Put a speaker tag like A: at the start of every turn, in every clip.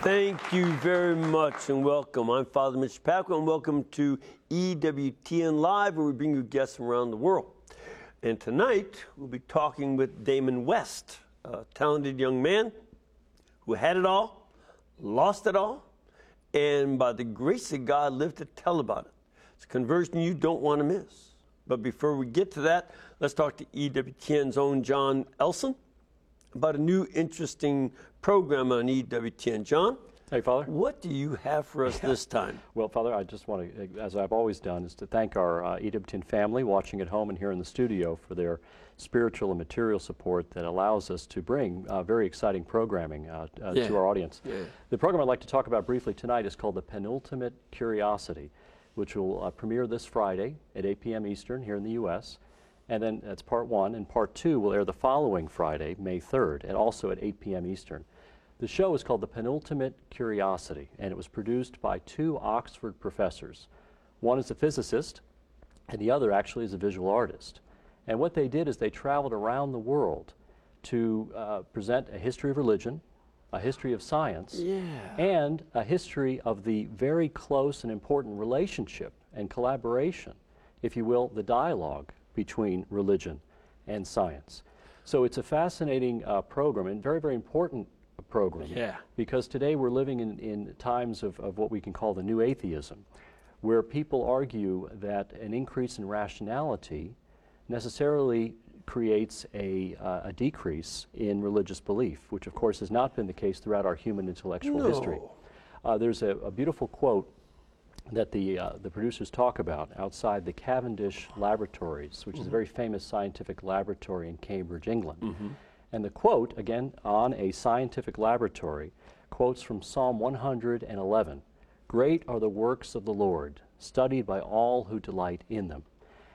A: Thank you very much and welcome. I'm Father Mitch Pacwa and welcome to EWTN Live, where we bring you guests from around the world. And tonight we'll be talking with Damon West, a talented young man who had it all, lost it all, and by the grace of God lived to tell about it. It's a conversion you don't want to miss. But before we get to that, let's talk to EWTN's own John Elson about a new interesting program on EWTN. John?
B: Hey, Father.
A: What do you have for us this time?
B: Well, Father, I just want to, as I've always done, is to thank our EWTN family watching at home and here in the studio for their spiritual and material support that allows us to bring very exciting programming to our audience. Yeah. The program I'd like to talk about briefly tonight is called The Penultimate Curiosity, which will premiere this Friday at 8 p.m. Eastern here in the U.S., and then that's part one, and part two will air the following Friday, May 3rd, and also at 8 p.m. Eastern. The show is called The Penultimate Curiosity, and it was produced by two Oxford professors. One is a physicist, and the other actually is a visual artist. And what they did is they traveled around the world to present a history of religion, a history of science, and a history of the very close and important relationship and collaboration, if you will, the dialogue between religion and science. So it's a fascinating program and very, very important program, because today we're living in times of what we can call the new atheism, where people argue that an increase in rationality necessarily creates a decrease in religious belief, which of course has not been the case throughout our human intellectual history. There's a beautiful quote that the producers talk about outside the Cavendish Laboratories, which is a very famous scientific laboratory in Cambridge, England. And the quote, again, on a scientific laboratory, quotes from Psalm 111, "Great are the works of the Lord, studied by all who delight in them."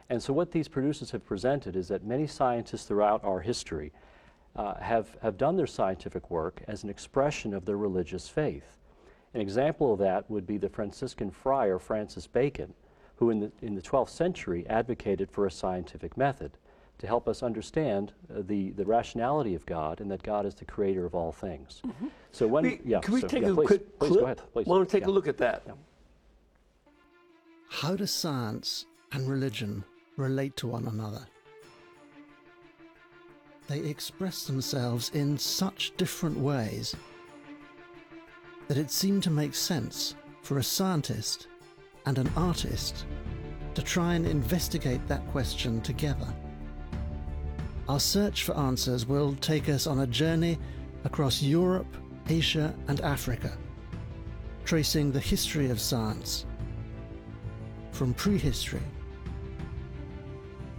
B: And so what these producers have presented is that many scientists throughout our history have done their scientific work as an expression of their religious faith. An example of that would be the Franciscan friar Francis Bacon, who in the 12th century advocated for a scientific method to help us understand the rationality of God and that God is the creator of all things. So when
A: can we take a quick clip?
B: Please go ahead. Please.
A: Why don't we take a look at that?
C: How do science and religion relate to one another? They express themselves in such different ways that it seemed to make sense for a scientist and an artist to try and investigate that question together. Our search for answers will take us on a journey across Europe, Asia, and Africa, tracing the history of science from prehistory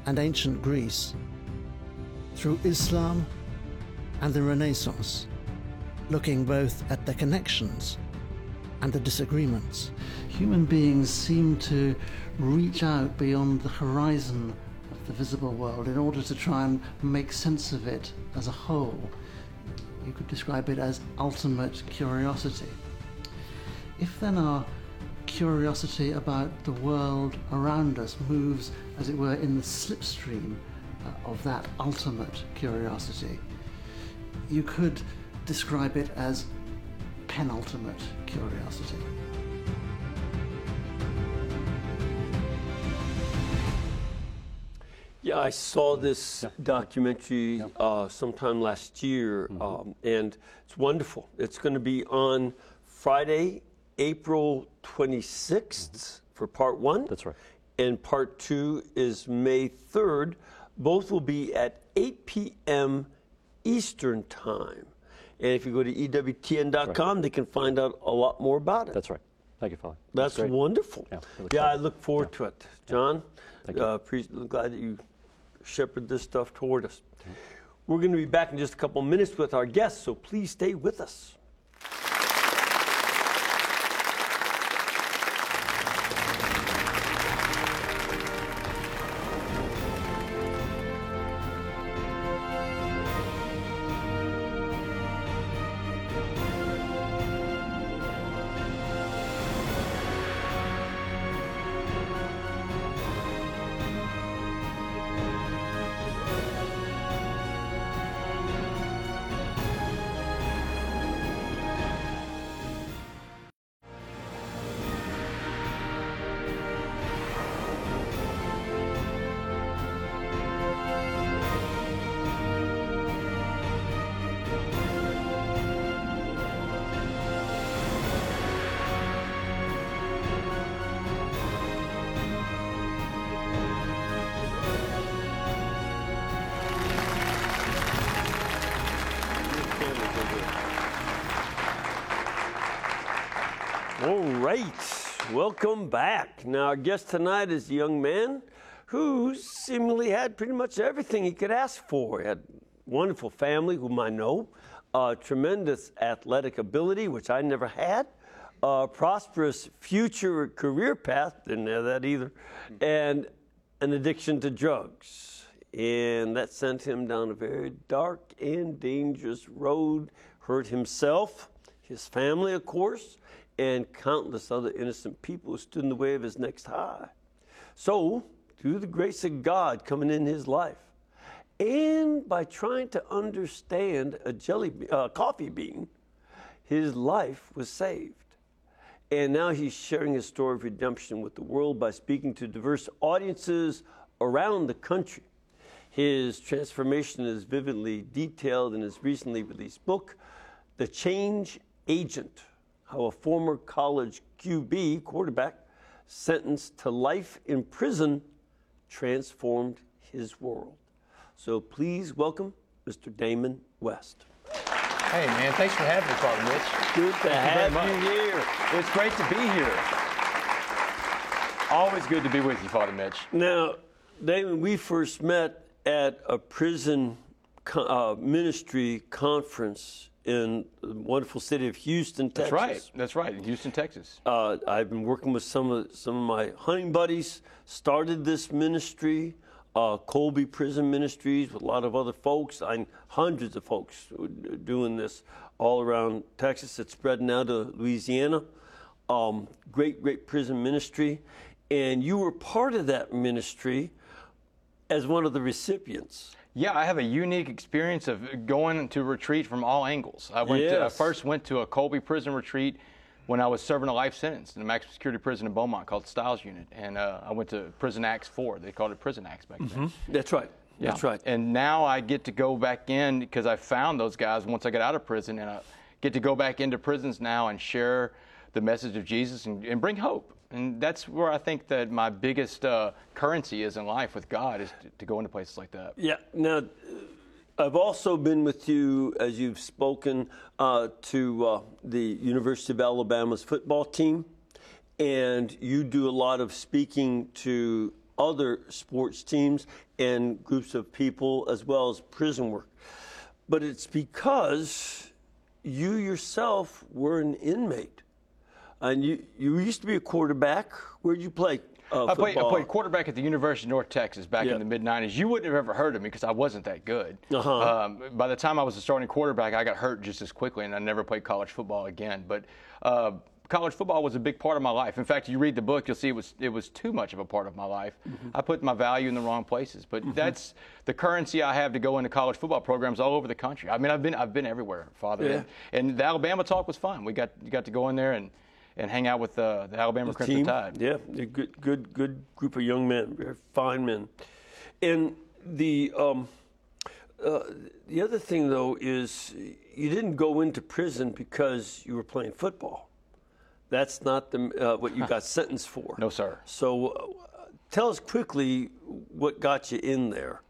C: and ancient Greece through Islam and the Renaissance, looking both at the connections and the disagreements. Human beings seem to reach out beyond the horizon of the visible world in order to try and make sense of it as a whole. You could describe it as ultimate curiosity. If then our curiosity about the world around us moves, as it were, in the slipstream of that ultimate curiosity, you could describe it as penultimate curiosity.
A: Yeah, I saw this documentary sometime last year, and it's wonderful. It's going to be on Friday, April 26th for part one.
B: That's right.
A: And part two is May 3rd. Both will be at 8 p.m. Eastern Time. And if you go to EWTN.com, they can find out a lot more about it.
B: That's right. Thank you, Father.
A: That's wonderful. Yeah, I look forward to it. John,
B: Thank you.
A: glad that you shepherd this stuff toward us. We're going to be back in just a couple minutes with our guests, so please stay with us. All right, welcome back. Now, our guest tonight is a young man who seemingly had pretty much everything he could ask for. He had a wonderful family, whom I know, tremendous athletic ability, which I never had, prosperous future career path, didn't have that either, and an addiction to drugs. And that sent him down a very dark and dangerous road, hurt himself, his family, of course, and countless other innocent people who stood in the way of his next high. So, through the grace of God coming in his life, and by trying to understand a coffee bean, his life was saved. And now he's sharing his story of redemption with the world by speaking to diverse audiences around the country. His transformation is vividly detailed in his recently released book, The Change Agent: How a Former College QB quarterback sentenced to life in prison transformed his world. So please welcome Mr. Damon West.
D: Hey, man, thanks for having me, Father Mitch.
A: Good to have you here.
D: It's great to be here. Always good to be with you, Father Mitch.
A: Now, Damon, we first met at a prison ministry conference in the wonderful city of Houston, Texas.
D: That's right, in Houston, Texas.
A: I've been working with some of my hunting buddies, started this ministry, Colby Prison Ministries, with a lot of other folks, hundreds of folks doing this all around Texas. It's spread now to Louisiana. Great prison ministry. And you were part of that ministry as one of the recipients.
D: Yeah, I have a unique experience of going to retreat from all angles. I first went to a Colby prison retreat when I was serving a life sentence in a maximum security prison in Beaumont called the Stiles Unit. And I went to Prison Acts 4. They called it Prison Acts back then.
A: That's right.
D: Yeah.
A: That's right.
D: And now I get to go back in because I found those guys once I got out of prison. And I get to go back into prisons now and share the message of Jesus and bring hope. And that's where I think that my biggest currency is in life with God, is to go into places like that.
A: Yeah. Now, I've also been with you as you've spoken to the University of Alabama's football team, and you do a lot of speaking to other sports teams and groups of people as well as prison work. But it's because you yourself were an inmate. And you used to be a quarterback. Where did you play football?
D: I played quarterback at the University of North Texas back in the mid-'90s. You wouldn't have ever heard of me because I wasn't that good. By the time I was a starting quarterback, I got hurt just as quickly, and I never played college football again. But college football was a big part of my life. In fact, you read the book, you'll see it was too much of a part of my life. I put my value in the wrong places. But that's the currency I have to go into college football programs all over the country. I mean, I've been everywhere, Father.
A: Yeah.
D: And the Alabama talk was fun. You got to go in there and hang out with the Alabama Crimson Tide.
A: Yeah, they're good group of young men, very fine men. And the other thing, though, is you didn't go into prison because you were playing football. That's not what you got sentenced for.
D: No, sir.
A: So tell us quickly what got you in there,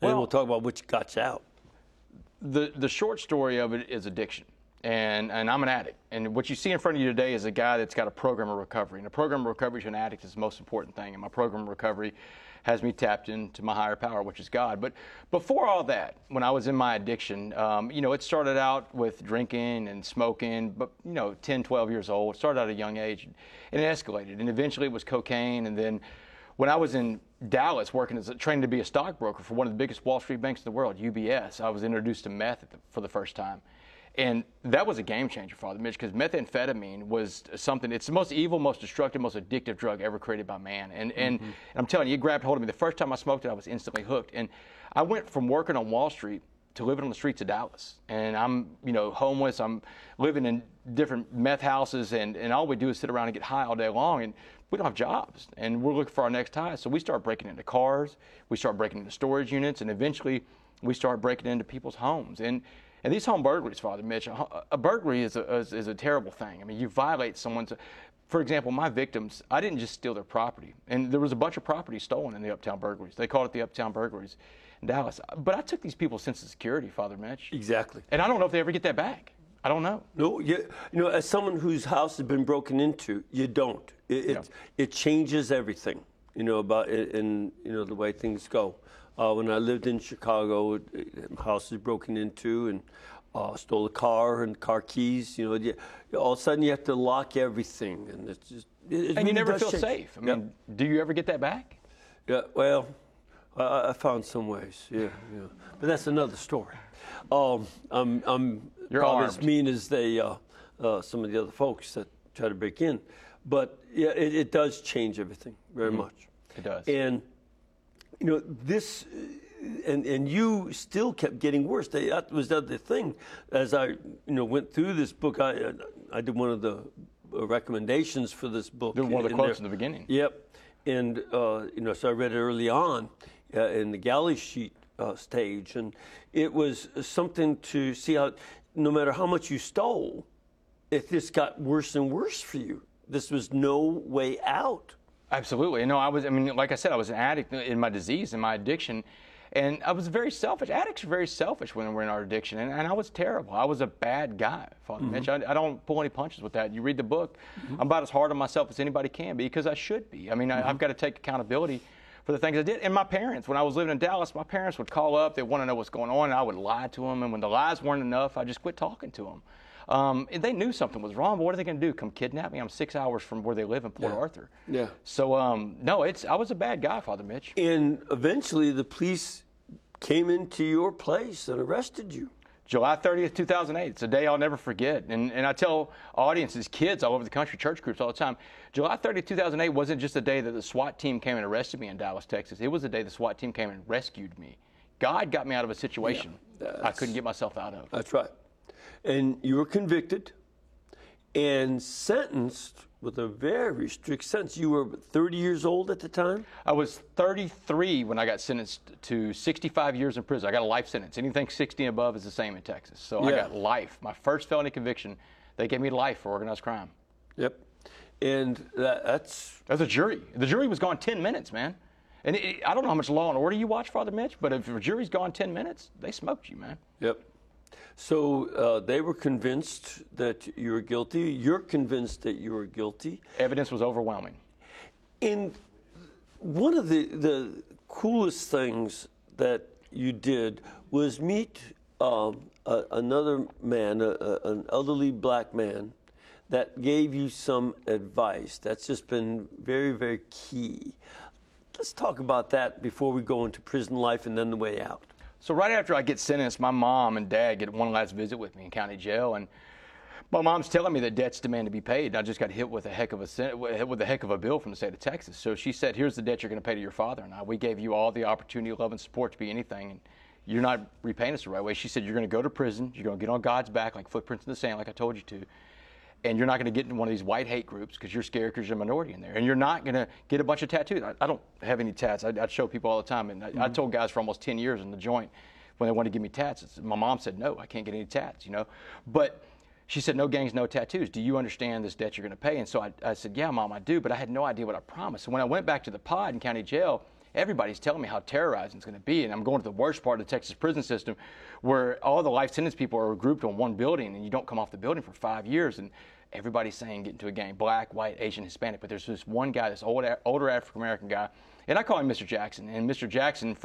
A: and we'll talk about what got you out.
D: The short story of it is addiction. And I'm an addict. And what you see in front of you today is a guy that's got a program of recovery. And a program of recovery to an addict is the most important thing. And my program of recovery has me tapped into my higher power, which is God. But before all that, when I was in my addiction, it started out with drinking and smoking, but, 10, 12 years old. It started out at a young age. And it escalated. And eventually it was cocaine. And then when I was in Dallas working training to be a stockbroker for one of the biggest Wall Street banks in the world, UBS, I was introduced to meth for the first time. And that was a game changer, Father Mitch, because methamphetamine was something, it's the most evil, most destructive, most addictive drug ever created by man. And I'm telling you, it grabbed hold of me. The first time I smoked it, I was instantly hooked. And I went from working on Wall Street to living on the streets of Dallas. And I'm, homeless. I'm living in different meth houses, and all we do is sit around and get high all day long. And we don't have jobs, and we're looking for our next high. So we start breaking into cars. We start breaking into storage units, and eventually we start breaking into people's homes. And these home burglaries, Father Mitch, a burglary is a terrible thing. I mean, you violate someone's. For example, my victims, I didn't just steal their property. And there was a bunch of property stolen in the Uptown burglaries. They called it the Uptown burglaries. in Dallas. But I took these people's sense of security, Father Mitch.
A: Exactly.
D: And I don't know if they ever get that back. I don't know.
A: No, as someone whose house has been broken into, you don't. It changes everything, about it and, the way things go. When I lived in Chicago, my house was broken into and stole a car and car keys. All of a sudden you have to lock everything. And it's just, it
D: and
A: really
D: you never
A: does
D: feel
A: change.
D: safe. I mean, do you ever get that back?
A: Yeah, well, I found some ways, yeah. But that's another story. I'm
D: You're
A: probably
D: armed.
A: as mean as some of the other folks that try to break in. But yeah, it does change everything very much.
D: It does.
A: And this, and you still kept getting worse. That was the other thing. As I went through this book, I did one of the recommendations for this book.
D: One of the quotes in the beginning.
A: Yep. And so I read it early on in the galley sheet stage, and it was something to see how, no matter how much you stole, it just got worse and worse for you. This was no way out.
D: Absolutely. No, like I said, I was an addict in my disease and my addiction. And I was very selfish. Addicts are very selfish when we're in our addiction. And I was terrible. I was a bad guy, Father Mitch. I don't pull any punches with that. You read the book, I'm about as hard on myself as anybody can be because I should be. I mean, I've got to take accountability for the things I did. And my parents, when I was living in Dallas, my parents would call up. They want to know what's going on. And I would lie to them. And when the lies weren't enough, I just quit talking to them. They knew something was wrong, but what are they going to do? Come kidnap me? I'm 6 hours from where they live in Port Arthur. Yeah. So, no, I was a bad guy, Father Mitch.
A: And eventually the police came into your place and arrested you.
D: July 30th, 2008. It's a day I'll never forget. And I tell audiences, kids all over the country, church groups all the time, July 30th, 2008 wasn't just the day that the SWAT team came and arrested me in Dallas, Texas. It was the day the SWAT team came and rescued me. God got me out of a situation I couldn't get myself out of.
A: That's right. And you were convicted and sentenced with a very strict sentence. You were 30 years old at the time?
D: I was 33 when I got sentenced to 65 years in prison. I got a life sentence. Anything 60 and above is the same in Texas. So I got life. My first felony conviction, they gave me life for organized crime.
A: Yep. And that's
D: a jury. The jury was gone 10 minutes, man. And I don't know how much Law and Order you watch, Father Mitch, but if a jury's gone 10 minutes, they smoked you, man.
A: Yep. So they were convinced that you were guilty. You're convinced that you were guilty.
D: Evidence was overwhelming.
A: And one of the coolest things that you did was meet another man, an elderly black man, that gave you some advice. That's just been very, very key. Let's talk about that before we go into prison life and then the way out.
D: So right after I get sentenced, my mom and dad get one last visit with me in county jail, and my mom's telling me that debts demand to be paid. And I just got hit with a heck of a bill from the state of Texas. So she said, "Here's the debt you're going to pay to your father and I. We gave you all the opportunity, love, and support to be anything, and you're not repaying us the right way." She said, "You're going to go to prison. You're going to get on God's back like footprints in the sand, like I told you to. And you're not going to get in one of these white hate groups because you're scared because you're a minority in there. And you're not going to get a bunch of tattoos." I don't have any tats. I show people all the time. And I told guys for almost 10 years in the joint when they wanted to give me tats. My mom said, "No, I can't get any tats, But she said, "No gangs, no tattoos. Do you understand this debt you're going to pay?" And so I said, "Yeah, Mom, I do." But I had no idea what I promised. So when I went back to the pod in county jail, everybody's telling me how terrorizing it's going to be. And I'm going to the worst part of the Texas prison system where all the life sentence people are grouped on one building and you don't come off the building for 5 years. And everybody's saying get into a gang, black, white, Asian, Hispanic. But there's this one guy, this older African-American guy, and I call him Mr. Jackson. And Mr. Jackson,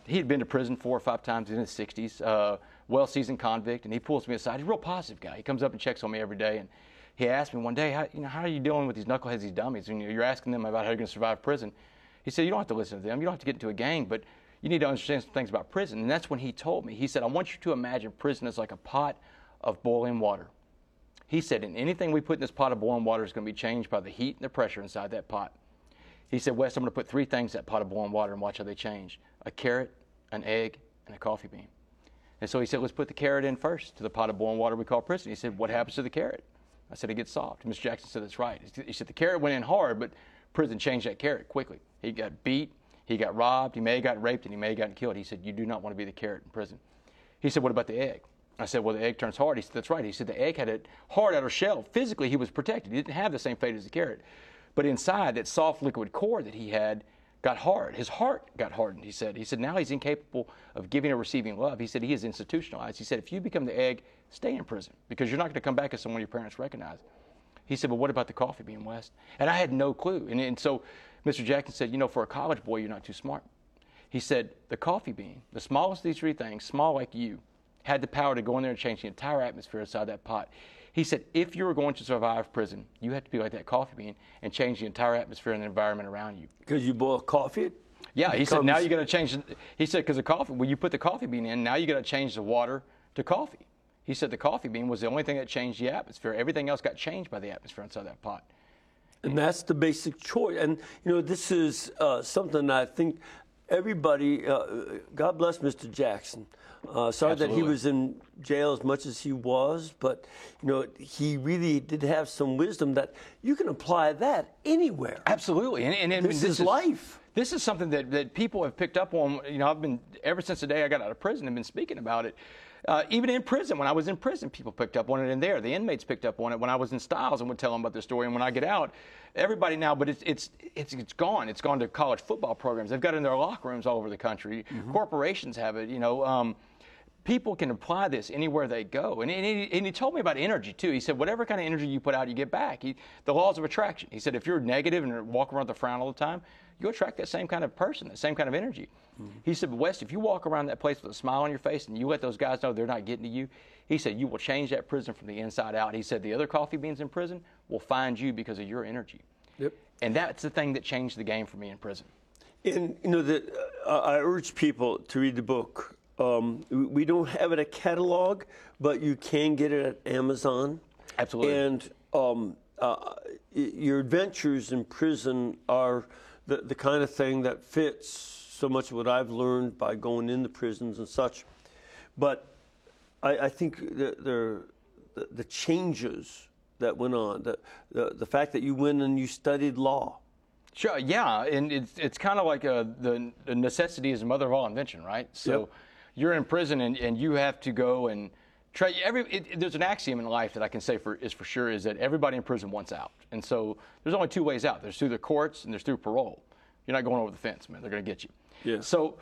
D: he had been to prison 4 or 5 times in his 60s, well-seasoned convict, and he pulls me aside. He's a real positive guy. He comes up and checks on me every day, and he asked me one day, how are you dealing with these knuckleheads, these dummies? And you're asking them about how you're going to survive prison. He said, "You don't have to listen to them. You don't have to get into a gang, but you need to understand some things about prison." And that's when he told me. He said, "I want you to imagine prison as like a pot of boiling water." He said, "And anything we put in this pot of boiling water is going to be changed by the heat and the pressure inside that pot." He said, "Wes, I'm going to put 3 things in that pot of boiling water and watch how they change: a carrot, an egg, and a coffee bean." And so he said, "Let's put the carrot in first to the pot of boiling water we call prison." He said, "What happens to the carrot?" I said, "It gets soft." And Mr. Jackson said, "That's right." He said, "The carrot went in hard, but prison changed that carrot quickly. He got beat, he got robbed, he may have gotten raped, and he may have gotten killed." He said, "You do not want to be the carrot in prison." He said, "What about the egg?" I said, "Well, the egg turns hard." He said, "That's right." He said, "The egg had it hard outer shell. Physically, he was protected. He didn't have the same fate as the carrot. But inside, that soft liquid core that he had got hard. His heart got hardened, he said. He said, now he's incapable of giving or receiving love. He said, he is institutionalized. He said, if you become the egg, stay in prison because you're not going to come back as someone your parents recognize. He said, but what about the coffee bean, West? And I had no clue. And so Mr. Jackson said, you know, for a college boy, you're not too smart. He said, the coffee bean, the smallest of these three things, small like you, had the power to go in there and change the entire atmosphere inside that pot. He said, if you were going to survive prison, you had to be like that coffee bean and change the entire atmosphere and the environment around you.
A: Because you boil coffee?
D: Yeah, he said, now you got to change. He said, because the coffee, when you put the coffee bean in, now you got to change the water to coffee. He said the coffee bean was the only thing that changed the atmosphere. Everything else got changed by the atmosphere inside that pot.
A: And that's the basic choice. And, you know, this is something I think everybody, God bless Mr. Jackson. Sorry that he was in jail as much as he was, but, you know, he really did have some wisdom that you can apply that anywhere.
D: Absolutely. And
A: this is life.
D: This is something that people have picked up on. You know, I've been, ever since the day I got out of prison, I've been speaking about it. Even in prison, when I was in prison, people picked up on it in there. The inmates picked up on it when I was in Styles and would tell them about their story. And when I get out, everybody now, but it's gone. It's gone to college football programs. They've got it in their locker rooms all over the country. Mm-hmm. Corporations have it, you know. People can apply this anywhere they go. And he told me about energy, too. He said, whatever kind of energy you put out, you get back. The laws of attraction. He said, if you're negative and walk around with a frown all the time, you'll attract that same kind of person, that same kind of energy. Mm-hmm. He said, West, if you walk around that place with a smile on your face and you let those guys know they're not getting to you, he said, you will change that prison from the inside out. He said, the other coffee beans in prison will find you because of your energy.
A: Yep.
D: And that's the thing that changed the game for me in prison.
A: And, you know, I urge people to read the book. We don't have it at catalog, but you can get it at Amazon.
D: Absolutely.
A: And your adventures in prison are the kind of thing that fits so much of what I've learned by going into prisons and such. But I think the changes that went on, the fact that you went and you studied law.
D: Sure, yeah, and it's kind of like the necessity is the mother of all invention, right? So. Yep. You're in prison and you have to go and try. There's an axiom in life that I can say for sure is that everybody in prison wants out. And so there's only two ways out. There's through the courts and there's through parole. You're not going over the fence, man. They're going to get you.
A: Yeah.
D: So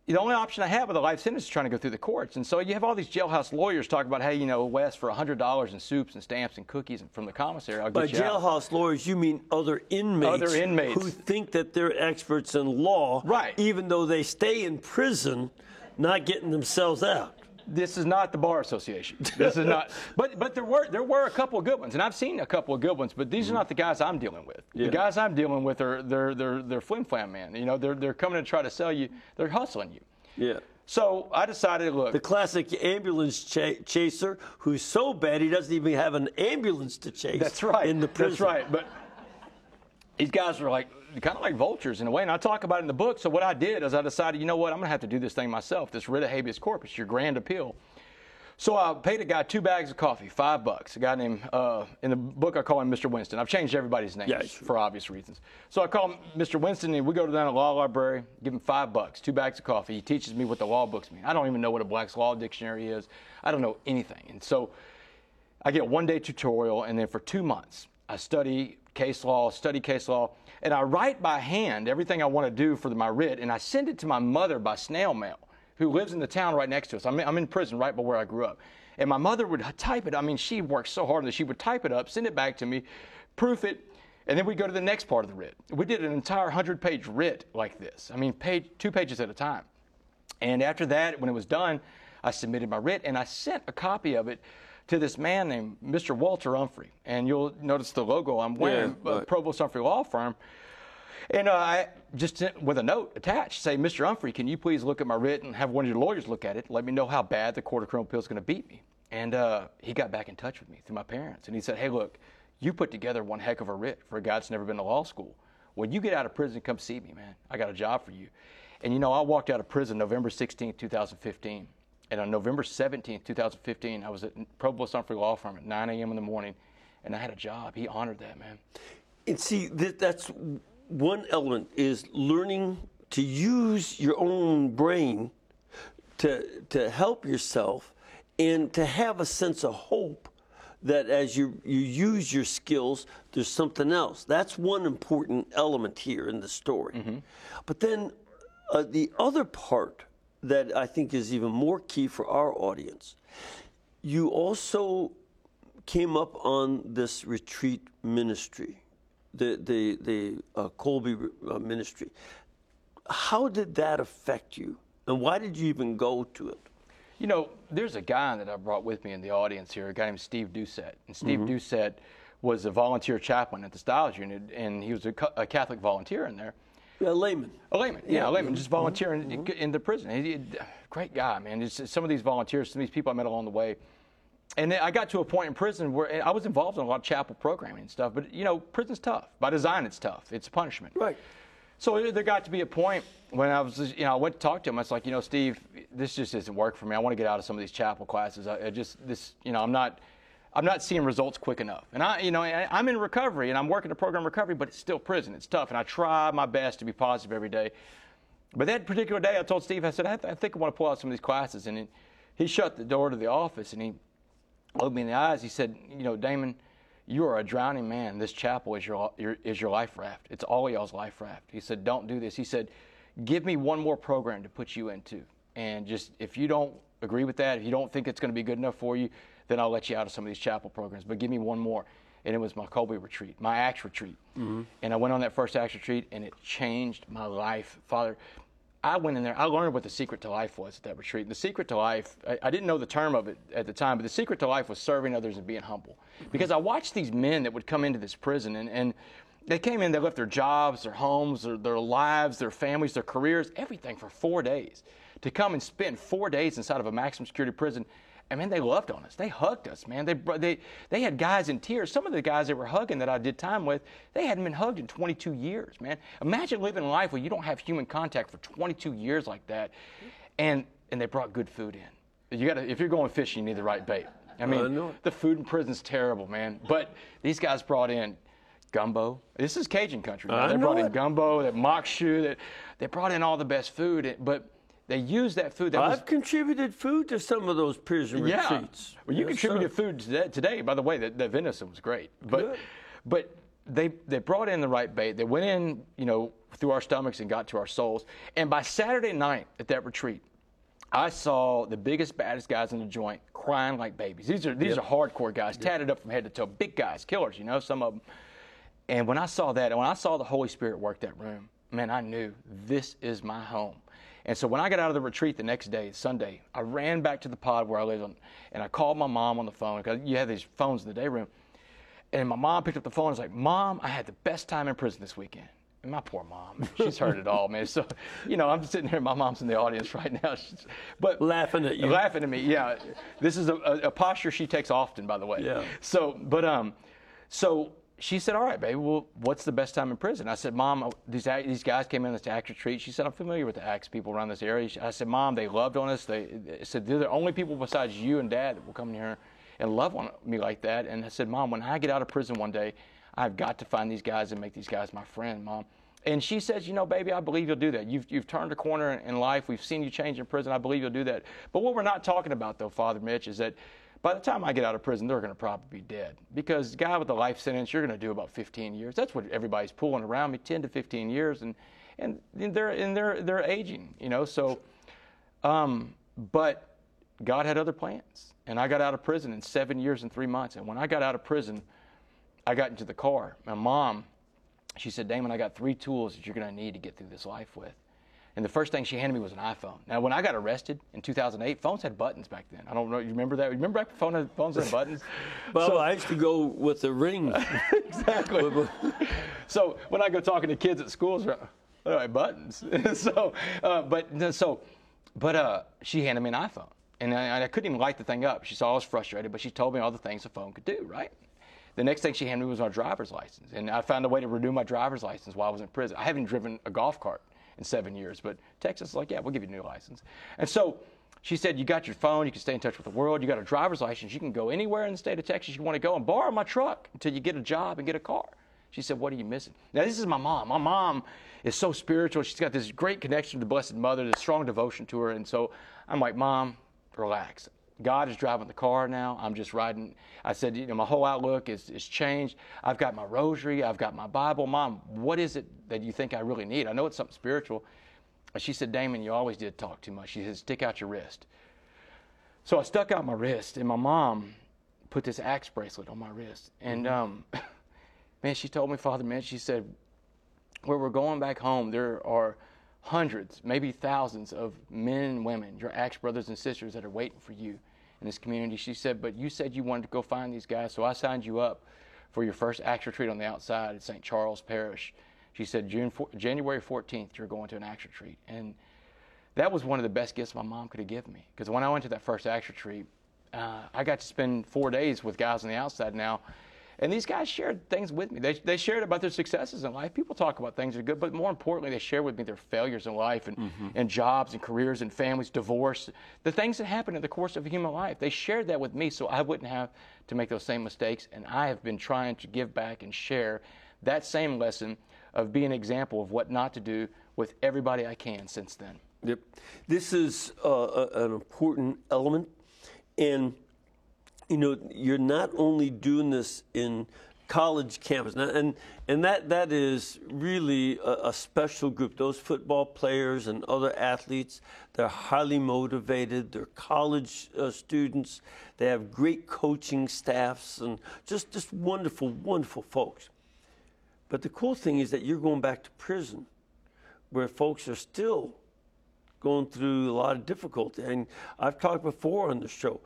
D: the only option I have with a life sentence is trying to go through the courts. And so you have all these jailhouse lawyers talking about, hey, you know, Wes, for $100 in soups and stamps and cookies from the commissary, I'll get you out.
A: By jailhouse lawyers, you mean other inmates who think that they're experts in law,
D: right?
A: Even though they stay in prison, not getting themselves out.
D: This is not the Bar Association. This is not. But there were a couple of good ones, and I've seen a couple of good ones. But these are not the guys I'm dealing with. Yeah. The guys I'm dealing with are they're flim flam, man. You know, they're coming to try to sell you. They're hustling you.
A: Yeah.
D: So I decided, look.
A: The classic ambulance chaser who's so bad he doesn't even have an ambulance to chase.
D: That's right.
A: In the prison.
D: That's right. But these guys are like kind of like vultures in a way, and I talk about it in the book. So what I did is I decided, you know what, I'm going to have to do this thing myself, this writ of habeas corpus, your grand appeal. So I paid a guy 2 bags of coffee, $5. A guy named, in the book I call him Mr. Winston. I've changed everybody's names for obvious reasons. So I call him Mr. Winston, and we go down to the law library, give him $5, 2 bags of coffee. He teaches me what the law books mean. I don't even know what a Black's Law Dictionary is. I don't know anything. And so I get a 1-day tutorial, and then for 2 months, I study case law, and I write by hand everything I want to do for my writ, and I send it to my mother by snail mail, who lives in the town right next to us. I'm in prison right by where I grew up. And my mother would type it. I mean, she worked so hard that she would type it up, send it back to me, proof it, and then we'd go to the next part of the writ. We did an entire 100-page writ like this. I mean, 2 pages at a time. And after that, when it was done, I submitted my writ, and I sent a copy of it to this man named Mr. Walter Umphrey. And you'll notice the logo I'm wearing, Provost Umphrey Law Firm. And I just sent with a note attached, say, Mr. Umphrey, can you please look at my writ and have one of your lawyers look at it, let me know how bad the Court of Criminal Appeals is going to beat me. And he got back in touch with me through my parents. And he said, hey, look, you put together one heck of a writ for a guy that's never been to law school. When you get out of prison, come see me, man. I got a job for you. And, you know, I walked out of prison November 16, 2015. And on November 17, 2015, I was at Provost Umphrey Law Firm at 9 a.m. in the morning, and I had a job. He honored that, man.
A: And see, that's one element is learning to use your own brain to help yourself and to have a sense of hope that as you use your skills, there's something else. That's one important element here in the story. But then the other part that I think is even more key for our audience, you also came up on this retreat ministry, the Kolbe ministry. How did that affect you, and why did you even go to it?
D: You know, there's a guy that I brought with me in the audience here, a guy named Steve Doucette. And Steve Doucette was a volunteer chaplain at the Styles Unit, and he was a Catholic volunteer in there.
A: A layman.
D: A layman, yeah, a layman, just volunteering in the prison. Great guy, man. Just some of these volunteers, some of these people I met along the way. And I got to a point in prison where I was involved in a lot of chapel programming and stuff, but, you know, prison's tough. By design, it's tough. It's a punishment.
A: Right.
D: So there got to be a point when I was, you know, I went to talk to him. I was like, you know, Steve, this just isn't working for me. I want to get out of some of these chapel classes. You know, I'm not seeing results quick enough. And I'm in recovery and I'm working a program recovery, but it's still prison. It's tough. And I try my best to be positive every day. But that particular day, I told Steve, I said, I think I want to pull out some of these classes. And he shut the door to the office and he looked me in the eyes. He said, you know, Damon, you are a drowning man. This chapel is your life raft. It's all y'all's life raft. He said, don't do this. He said, give me one more program to put you into. And just, if you don't agree with that, if you don't think it's going to be good enough for you, then I'll let you out of some of these chapel programs. But give me one more. And it was my Kolbe retreat, my Acts retreat. And I went on that first Acts retreat, and it changed my life. Father, I went in there, I learned what the secret to life was at that retreat. And the secret to life, I didn't know the term of it at the time, but the secret to life was serving others and being humble. Because I watched these men that would come into this prison, and they came in, they left their jobs, their homes, their lives, their families, their careers, everything for 4 days, to come and spend 4 days inside of a maximum security prison. And man, they loved on us. They hugged us, man. They had guys in tears. Some of the guys they were hugging that I did time with, they hadn't been hugged in 22 years, man. Imagine living a life where you don't have human contact for 22 years like that. And they brought good food in. If you're going fishing, you need the right bait. I mean, the food in prison's terrible, man. But these guys brought in gumbo. This is Cajun country, man. They brought in gumbo, that mock shoe. They brought in all the best food, but they used that food.
A: I've contributed food to some of those prison retreats.
D: Well, you contributed food today. By the way, the venison was great. But they brought in the right bait. They went in, you know, through our stomachs and got to our souls. And by Saturday night at that retreat, I saw the biggest, baddest guys in the joint crying like babies. These are hardcore guys, tatted up from head to toe, big guys, killers, you know, some of them. And when I saw that, and when I saw the Holy Spirit work that room, man, I knew this is my home. And so when I got out of the retreat the next day, Sunday, I ran back to the pod where I lived, and I called my mom on the phone, because you have these phones in the day room. And my mom picked up the phone and was like, Mom, I had the best time in prison this weekend. And my poor mom, she's heard it all, man. So, you know, I'm sitting here, my mom's in the audience right now. But
A: laughing at you.
D: Laughing at me, yeah. This is a posture she takes often, by the way.
A: Yeah.
D: So she said, all right, baby, well, what's the best time in prison? I said, Mom, these guys came in this Acts retreat. She said, I'm familiar with the Acts people around this area. I said, Mom, they loved on us. They said, they're the only people besides you and Dad that will come in here and love on me like that. And I said, Mom, when I get out of prison one day, I've got to find these guys and make these guys my friend, Mom. And she says, you know, baby, I believe you'll do that. You've turned a corner in life. We've seen you change in prison. I believe you'll do that. But what we're not talking about, though, Father Mitch, is that by the time I get out of prison, they're going to probably be dead. Because the guy with the life sentence, you're going to do about 15 years. That's what everybody's pulling around me, 10 to 15 years. And they're aging, you know. So, but God had other plans. And I got out of prison in 7 years and 3 months. And when I got out of prison, I got into the car. My mom, she said, Damon, I got 3 tools that you're going to need to get through this life with. And the first thing she handed me was an iPhone. Now, when I got arrested in 2008, phones had buttons back then. I don't know. You remember that? Remember back when phones had buttons?
A: Well, so, I used to go with the ring.
D: Exactly. So when I go talking to kids at schools, they're like, buttons. But she handed me an iPhone. And I couldn't even light the thing up. She saw I was frustrated, but she told me all the things a phone could do, right? The next thing she handed me was my driver's license. And I found a way to renew my driver's license while I was in prison. I haven't driven a golf cart in 7 years, but Texas is like, yeah, we'll give you a new license. And so she said, you got your phone, you can stay in touch with the world, you got a driver's license, you can go anywhere in the state of Texas you want to go and borrow my truck until you get a job and get a car. She said, what are you missing? Now, this is my mom. My mom is so spiritual. She's got this great connection to the Blessed Mother, this strong devotion to her. And so I'm like, Mom, relax. God is driving the car now. I'm just riding. I said, you know, my whole outlook is changed. I've got my rosary. I've got my Bible. Mom, what is it that you think I really need? I know it's something spiritual. And she said, Damon, you always did talk too much. She said, stick out your wrist. So I stuck out my wrist, and my mom put this axe bracelet on my wrist. And, man, she told me, Father, man, she said, where we're going back home, there are hundreds, maybe thousands of men and women, your axe brothers and sisters that are waiting for you in this community. She said, but you said you wanted to go find these guys, so I signed you up for your first axe retreat on the outside at St. Charles Parish. She said, January 14th, you're going to an axe retreat. And that was one of the best gifts my mom could have given me. Because when I went to that first axe retreat, I got to spend 4 days with guys on the outside now. And these guys shared things with me. They shared about their successes in life. People talk about things that are good, but more importantly, they share with me their failures in life and jobs and careers and families, divorce, the things that happen in the course of human life. They shared that with me so I wouldn't have to make those same mistakes. And I have been trying to give back and share that same lesson of being an example of what not to do with everybody I can since then.
A: Yep. This is an important element. And you know, you're not only doing this in college campus, and that is really a special group. Those football players and other athletes, they're highly motivated. They're college students. They have great coaching staffs and just wonderful, wonderful folks. But the cool thing is that you're going back to prison where folks are still going through a lot of difficulty. And I've talked before on the show,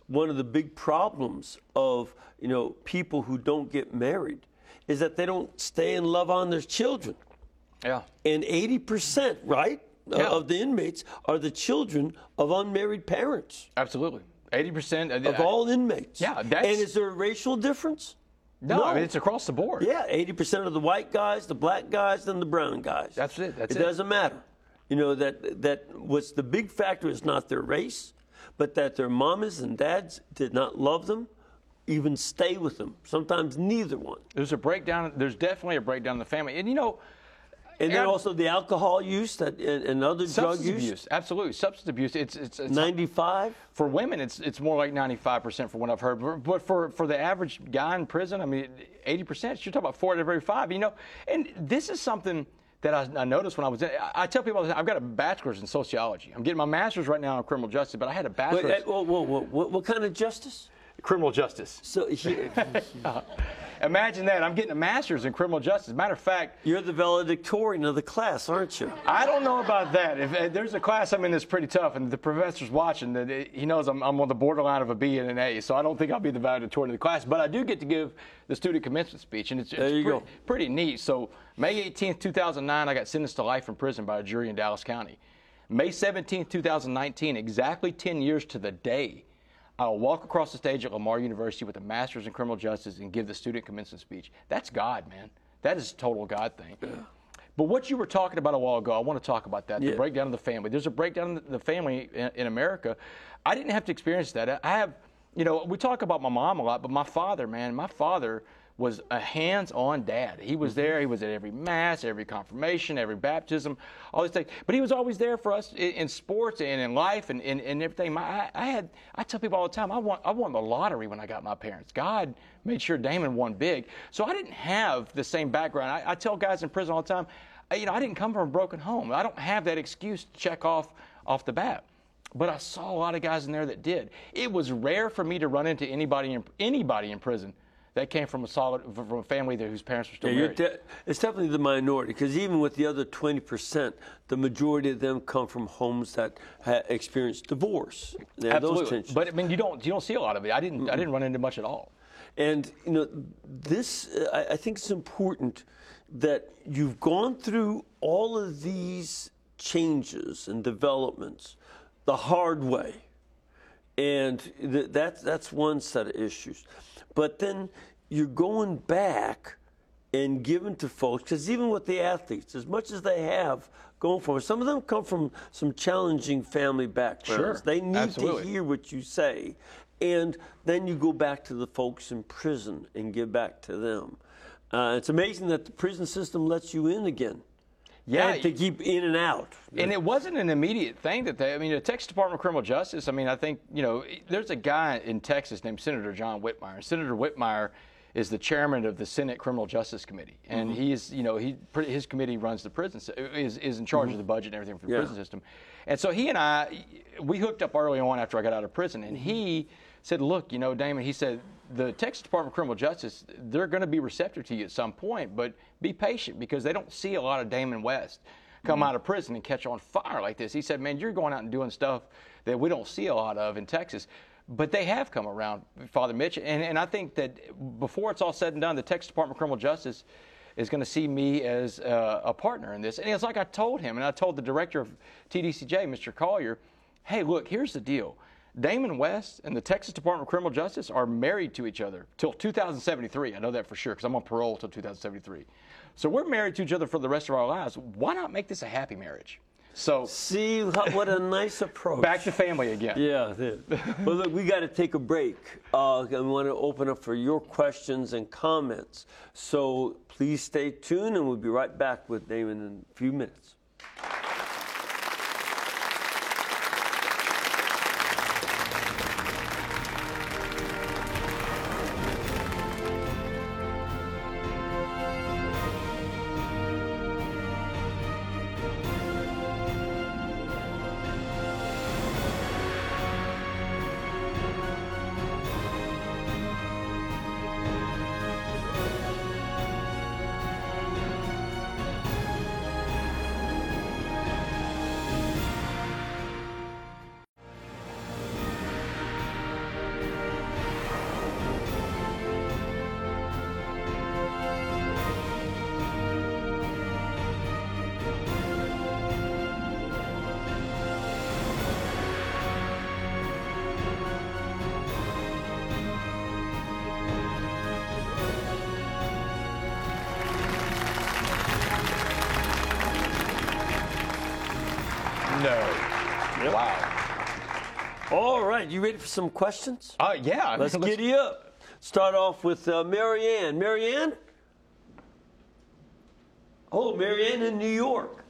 A: one of the big problems of, you know, people who don't get married is that they don't stay in love on their children.
D: Yeah.
A: And 80%, right, of the inmates are the children of unmarried parents.
D: Absolutely. 80%
A: of all inmates.
D: Yeah.
A: And is there a racial difference?
D: No, I mean, it's across the board.
A: Yeah, 80% of the white guys, the black guys, and the brown guys.
D: That's it.
A: It doesn't matter. You know, that what's the big factor is not their race, but that their mamas and dads did not love them, even stay with them. Sometimes neither one.
D: There's a breakdown. There's definitely a breakdown in the family. And, you know,
A: and then also the alcohol use and other drug
D: use. Absolutely. Substance abuse. It's
A: 95?
D: For women, it's more like 95% for what I've heard. But for the average guy in prison, I mean, 80%, you're talking about 4 out of every 5, you know. And this is something that I noticed when I was in. I tell people all the time, I've got a bachelor's in sociology. I'm getting my master's right now in criminal justice, but I had a bachelor's.
A: What kind of justice?
D: Criminal justice.
A: So
D: imagine that. I'm getting a master's in criminal justice. Matter of fact,
A: you're the valedictorian of the class, aren't you?
D: I don't know about that. If there's a class I'm in that's pretty tough, and the professor's watching, he knows I'm on the borderline of a B and an A, so I don't think I'll be the valedictorian of the class. But I do get to give the student commencement speech, and it's pretty neat. So May 18th, 2009, I got sentenced to life in prison by a jury in Dallas County. May 17th, 2019, exactly 10 years to the day, I'll walk across the stage at Lamar University with a master's in criminal justice and give the student commencement speech. That's God, man. That is a total God thing. Yeah. But what you were talking about a while ago, I want to talk about that, the breakdown of the family. There's a breakdown in the family in America. I didn't have to experience that. I have, you know, we talk about my mom a lot, but my father, man, my father was a hands-on dad. He was there. He was at every mass, every confirmation, every baptism, all these things. But he was always there for us in sports and in life and everything. I tell people all the time, I won the lottery when I got my parents. God made sure Damon won big. So I didn't have the same background. I tell guys in prison all the time, you know, I didn't come from a broken home. I don't have that excuse to check off the bat. But I saw a lot of guys in there that did. It was rare for me to run into anybody in prison that came from a family whose parents were still married.
A: It's definitely the minority, because even with the other 20%, the majority of them come from homes that experienced divorce.
D: Absolutely, but I mean, you don't see a lot of it. I didn't run into much at all.
A: And you know, this I think it's important that you've gone through all of these changes and developments the hard way, and that's one set of issues. But then you're going back and giving to folks, because even with the athletes, as much as they have going for them, some of them come from some challenging family backgrounds.
D: Sure.
A: They need to hear what you say. And then you go back to the folks in prison and give back to them. It's amazing that the prison system lets you in again.
D: Yeah,
A: and to keep in and out.
D: And it wasn't an immediate thing that the Texas Department of Criminal Justice, I think, there's a guy in Texas named Senator John Whitmire. And Senator Whitmire is the chairman of the Senate Criminal Justice Committee. And he's, his committee runs the prison, is in charge of the budget and everything for the prison system. And so he and I, we hooked up early on after I got out of prison. And he said, look, Damon, he said, the Texas Department of Criminal Justice, they're going to be receptive to you at some point, but be patient because they don't see a lot of Damon West come out of prison and catch on fire like this. He said, man, you're going out and doing stuff that we don't see a lot of in Texas. But they have come around, Father Mitch, and I think that before it's all said and done, the Texas Department of Criminal Justice is going to see me as a partner in this. And it's like I told him, and I told the director of TDCJ, Mr. Collier, hey, look, here's the deal. Damon West and the Texas Department of Criminal Justice are married to each other till 2073. I know that for sure because I'm on parole till 2073. So we're married to each other for the rest of our lives. Why not make this a happy marriage? So
A: see what a nice approach.
D: Back to family again.
A: Yeah. Well, look, we got to take a break. And we want to open up for your questions and comments. So please stay tuned, and we'll be right back with Damon in a few minutes.
D: No.
A: Yep.
D: Wow.
A: All right, you ready for some questions?
D: Yeah.
A: Let's giddy up. Start off with Marianne. Marianne? Oh, Marianne in New York.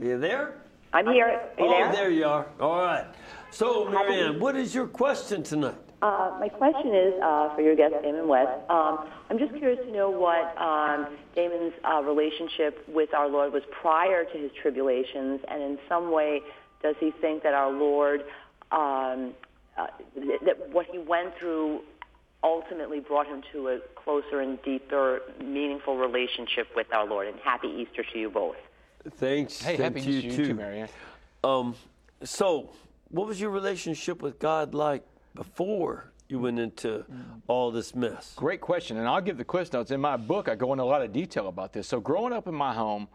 A: Are you there?
E: I'm here. Are you there?
A: Oh, there you are. All right. So, Marianne, what is your question tonight?
E: My question is for your guest, Damon West. I'm just curious to know what Damon's relationship with our Lord was prior to his tribulations, and in some way, does he think that our Lord, that what he went through ultimately brought him to a closer and deeper, meaningful relationship with our Lord? And happy Easter to you both.
A: Thanks.
D: Hey, happy
A: to
D: Easter to you too, Marianne.
A: So, what was your relationship with God like before you went into all this mess?
D: Great question, and I'll give the Cliff Notes. In my book, I go into a lot of detail about this. So growing up in my home,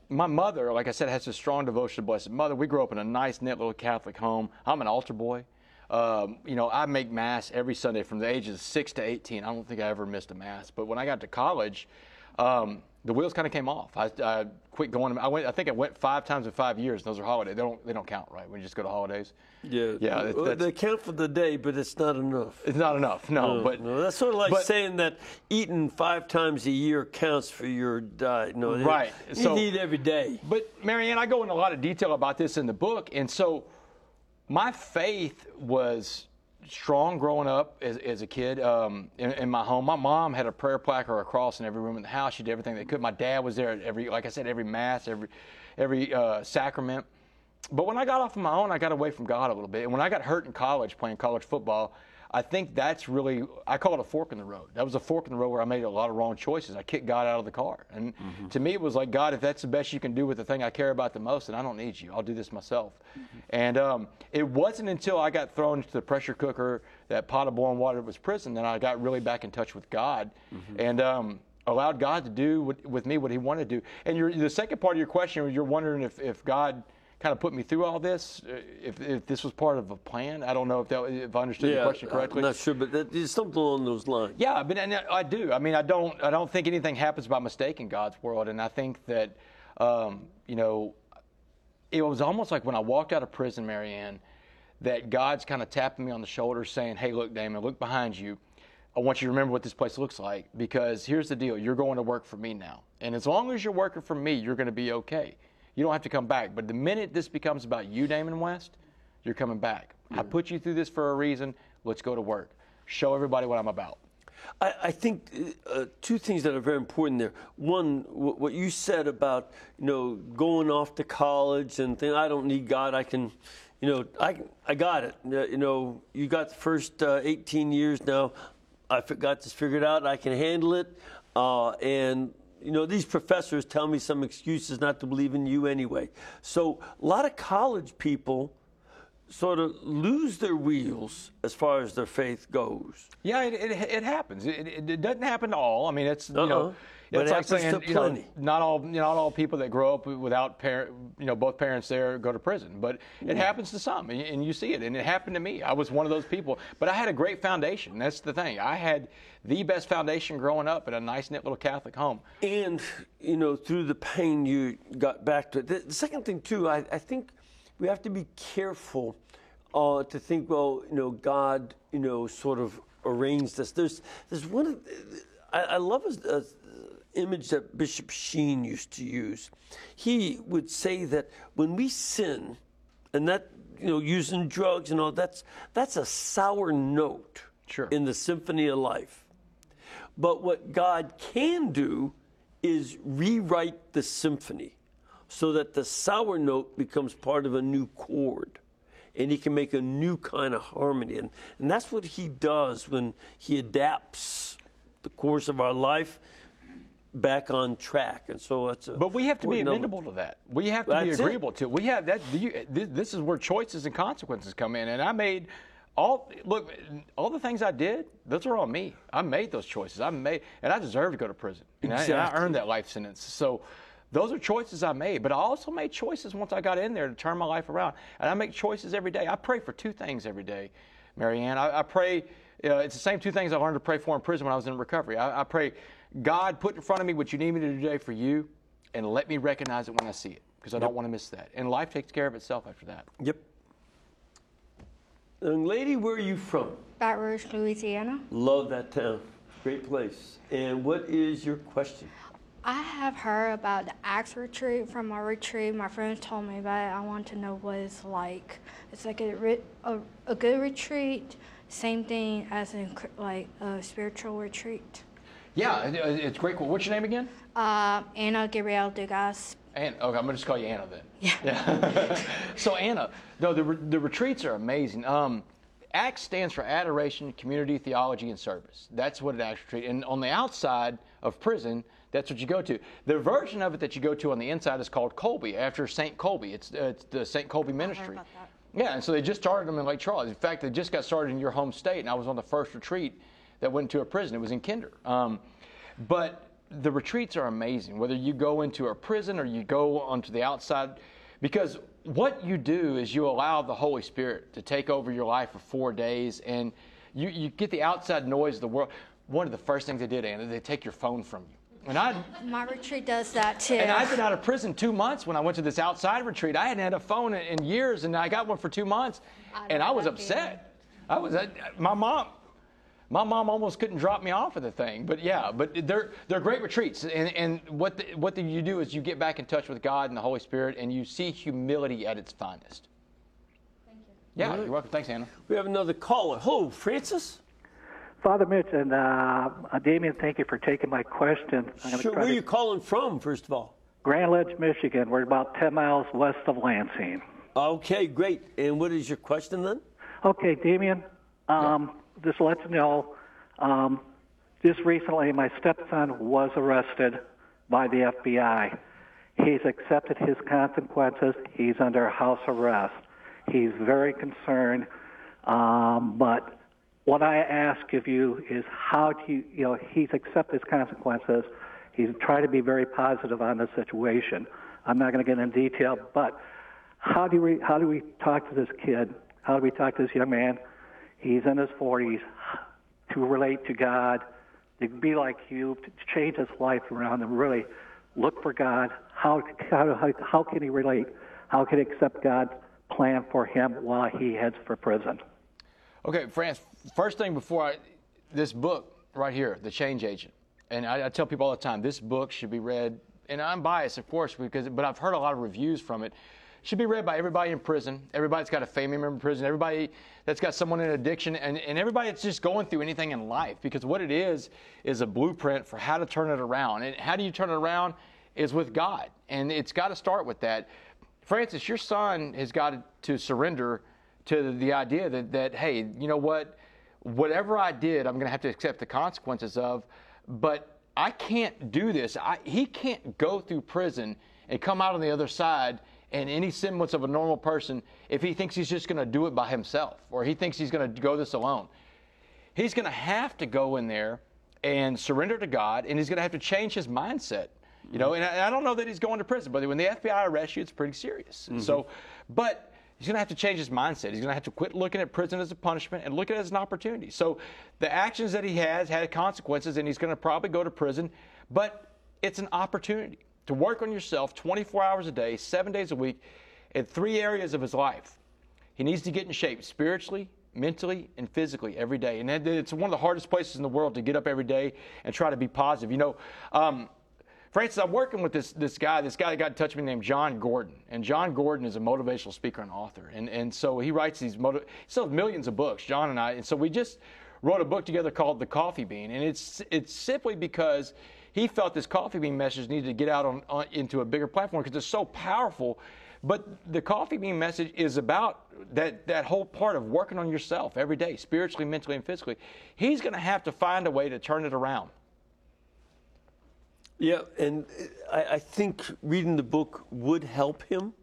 D: my mother, like I said, has a strong devotion to Blessed Mother. We grew up in a nice, knit little Catholic home. I'm an altar boy. I make Mass every Sunday from the ages of 6 to 18. I don't think I ever missed a Mass. But when I got to college, the wheels kind of came off. I quit going. I think I went 5 times in 5 years. Those are holidays. They don't count, right? When you just go to holidays.
A: Yeah. They count for the day, but it's not enough.
D: It's not enough. No.
A: That's sort of like saying that eating 5 times a year counts for your diet. No,
D: right.
A: You eat every day.
D: But Marianne, I go into a lot of detail about this in the book, and so my faith was strong growing up as a kid in my home. My mom had a prayer plaque or a cross in every room in the house. She did everything they could. My dad was there at every Mass, every sacrament. But when I got off on my own, I got away from God a little bit. And when I got hurt in college playing college football, I think that's really, I call it a fork in the road. That was a fork in the road where I made a lot of wrong choices. I kicked God out of the car. And to me, it was like, God, if that's the best you can do with the thing I care about the most, then I don't need you. I'll do this myself. And it wasn't until I got thrown into the pressure cooker, that pot of boiling water was prison, that I got really back in touch with God and allowed God to do with me what he wanted to do. And the second part of your question, you're wondering if God kind of put me through all this, if this was part of a plan. I don't know if I understood the question correctly.
A: I'm not sure, but it's something along those lines.
D: Yeah, but and I do. I mean, I don't think anything happens by mistake in God's world, and I think that it was almost like when I walked out of prison, Marianne, that God's kind of tapping me on the shoulder saying, hey, look, Damon, look behind you. I want you to remember what this place looks like, because here's the deal. You're going to work for me now. And as long as you're working for me, you're going to be okay. You don't have to come back. But the minute this becomes about you, Damon West, you're coming back. I put you through this for a reason. Let's go to work. Show everybody what I'm about.
A: I think two things that are very important there. One, what you said about, going off to college and think, I don't need God. I can, I got it. You got the first 18 years now. I got this figured out. I can handle it. And these professors tell me some excuses not to believe in you anyway. So a lot of college people sort of lose their wheels as far as their faith goes.
D: Yeah, it happens. It doesn't happen to all. I mean, it's
A: but
D: it's
A: it
D: like saying
A: happens to plenty.
D: Not all people that grow up without both parents there go to prison, but it happens to some, and you see it. And it happened to me. I was one of those people, but I had a great foundation. That's the thing. I had the best foundation growing up in a nice knit little Catholic home.
A: And through the pain, you got back to it. The second thing too, I think we have to be careful to think, well, God, sort of arranged this. There's one. I love a image that Bishop Sheen used to use. He would say that when we sin, and that using drugs and all, that's a sour note in the symphony of life. But what God can do is rewrite the symphony so that the sour note becomes part of a new chord. And he can make a new kind of harmony. And that's what he does when he adapts the course of our life back on track. And so it's
D: But we have to be amenable to that. We have to be agreeable to it. We have that. This is where choices and consequences come in. And I made all the things I did, those are on me. I made those choices. And I deserve to go to prison. And I earned that life sentence. So those are choices I made, but I also made choices once I got in there to turn my life around. And I make choices every day. I pray for two things every day, Marianne. I pray, it's the same two things I learned to pray for in prison when I was in recovery. I pray, God, put in front of me what you need me to do today for you, and let me recognize it when I see it, because I don't want to miss that. And life takes care of itself after that.
A: Yep. Young lady, where are you from?
F: Baton Rouge, Louisiana.
A: Love that town. Great place. And what is your question?
F: I have heard about the Acts retreat. From my retreat, my friends told me about it. I want to know what it's like. It's like a good retreat, same thing as like a spiritual retreat.
D: Yeah, it's great. What's your name again?
F: Anna Gabrielle Degas.
D: Anna. Okay, I'm going to just call you Anna then.
F: Yeah.
D: So Anna, no, the retreats are amazing. ACTS stands for Adoration, Community, Theology, and Service. That's what an ACTS retreat. And on the outside of prison, that's what you go to. The version of it that you go to on the inside is called Colby, after St. Colby. It's the St. Colby Ministry.
F: I heard about that.
D: Yeah, and so they just started them in Lake Charles. In fact, they just got started in your home state, and I was on the first retreat that went to a prison. It was in Kinder. But the retreats are amazing, whether you go into a prison or you go onto the outside, because what you do is you allow the Holy Spirit to take over your life for 4 days, and you get the outside noise of the world. One of the first things they did, Anna, they take your phone from you. And
F: my retreat does that too.
D: And I've been out of prison 2 months when I went to this outside retreat. I hadn't had a phone in years, and I got one for 2 months, and I was upset. My mom almost couldn't drop me off of the thing. But yeah, they're great retreats. And what you do is you get back in touch with God and the Holy Spirit, and you see humility at its finest.
F: Thank you.
D: Yeah, you're welcome. Thanks, Anna.
A: We have another caller. Hello, Francis.
G: Father Mitch and Damien, thank you for taking my question.
A: Sure. Where are you calling from, first of all?
G: Grand Ledge, Michigan. We're about 10 miles west of Lansing.
A: Okay, great. And what is your question then?
G: Okay, Damien, just to let you know, just recently my stepson was arrested by the FBI. He's accepted his consequences. He's under house arrest. He's very concerned, but what I ask of you is how do you, he's accepted his consequences. He's trying to be very positive on the situation. I'm not going to get into detail, but how do we talk to this kid? How do we talk to this young man? He's in his 40s, to relate to God, to be like you, to change his life around and really look for God. How can he relate? How can he accept God's plan for him while he heads for prison?
D: Okay, France, first thing before this book right here, The Change Agent, and I tell people all the time, this book should be read, and I'm biased, of course, but I've heard a lot of reviews from it. Should be read by everybody in prison, everybody that's got a family member in prison, everybody that's got someone in addiction, and everybody that's just going through anything in life. Because what it is a blueprint for how to turn it around. And how do you turn it around? Is with God. And it's got to start with that. Francis, your son has got to surrender to the idea that hey, you know what? Whatever I did, I'm going to have to accept the consequences of, but I can't do this. He can't go through prison and come out on the other side and any semblance of a normal person if he thinks he's just going to do it by himself or he thinks he's going to go this alone. He's going to have to go in there and surrender to God, and he's going to have to change his mindset. You know, and I don't know that he's going to prison, but when the FBI arrests you, it's pretty serious. Mm-hmm. So, but he's going to have to change his mindset. He's going to have to quit looking at prison as a punishment and look at it as an opportunity. So the actions that he has had consequences, and he's going to probably go to prison, but it's an opportunity to work on yourself 24 hours a day, 7 days a week, in 3 areas of his life. He needs to get in shape spiritually, mentally, and physically every day. And it's one of the hardest places in the world to get up every day and try to be positive. You know, Francis, I'm working with this guy that got in touch with me named John Gordon. And John Gordon is a motivational speaker and author. And so he writes he sells millions of books, John and I. And so we just wrote a book together called The Coffee Bean. And it's simply because he felt this coffee bean message needed to get out into a bigger platform because it's so powerful. But the coffee bean message is about that whole part of working on yourself every day, spiritually, mentally, and physically. He's going to have to find a way to turn it around.
A: Yeah, and I think reading the book would help him.